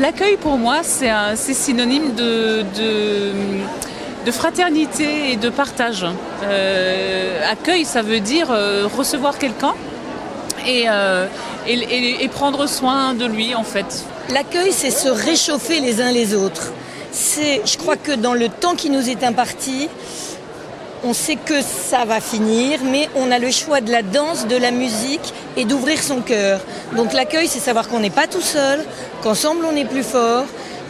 L'accueil pour moi, c'est synonyme de fraternité et de partage. Accueil, ça veut dire recevoir quelqu'un et prendre soin de lui en fait. L'accueil, c'est se réchauffer les uns les autres. Je crois que dans le temps qui nous est imparti, on sait que ça va finir, mais on a le choix de la danse, de la musique et d'ouvrir son cœur. Donc l'accueil, c'est savoir qu'on n'est pas tout seul, qu'ensemble on est plus fort,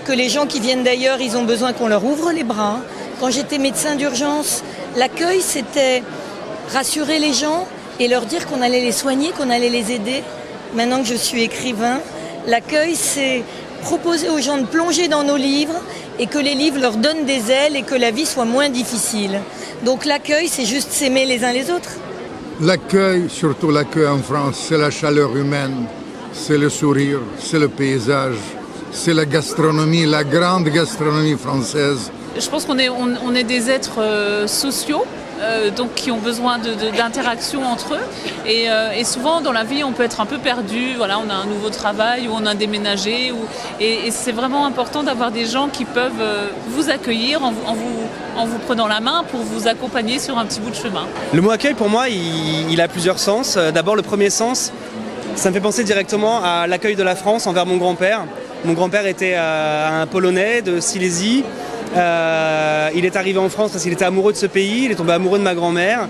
que les gens qui viennent d'ailleurs, ils ont besoin qu'on leur ouvre les bras. Quand j'étais médecin d'urgence, l'accueil, c'était rassurer les gens et leur dire qu'on allait les soigner, qu'on allait les aider. Maintenant que je suis écrivain, l'accueil, c'est proposer aux gens de plonger dans nos livres et que les livres leur donnent des ailes et que la vie soit moins difficile. Donc l'accueil, c'est juste s'aimer les uns les autres. L'accueil, surtout l'accueil en France, c'est la chaleur humaine, c'est le sourire, c'est le paysage, c'est la gastronomie, la grande gastronomie française. Je pense qu'on est des êtres sociaux, donc qui ont besoin d'interaction entre eux. Et souvent dans la vie, on peut être un peu perdu. Voilà, on a un nouveau travail ou on a déménagé. Et c'est vraiment important d'avoir des gens qui peuvent vous accueillir en vous prenant la main pour vous accompagner sur un petit bout de chemin. Le mot accueil, pour moi, il a plusieurs sens. D'abord, le premier sens, ça me fait penser directement à l'accueil de la France envers mon grand-père. Mon grand-père était un Polonais de Silésie. Il est arrivé en France parce qu'il était amoureux de ce pays, il est tombé amoureux de ma grand-mère.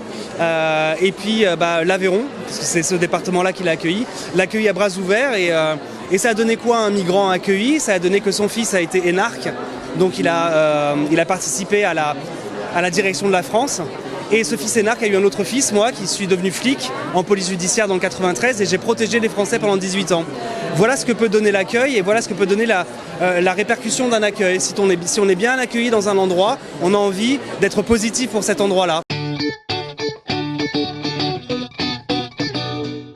Et puis l'Aveyron, parce que c'est ce département-là qui l'a accueilli, l'a accueilli à bras ouverts. Et ça a donné quoi un migrant accueilli? Ça a donné que son fils a été énarque, donc il a participé à la direction de la France. Et ce fils énarque a eu un autre fils, moi, qui suis devenu flic en police judiciaire dans le 93 et j'ai protégé les Français pendant 18 ans. Voilà ce que peut donner l'accueil et voilà ce que peut donner la répercussion d'un accueil. Si on est bien accueilli dans un endroit, on a envie d'être positif pour cet endroit-là.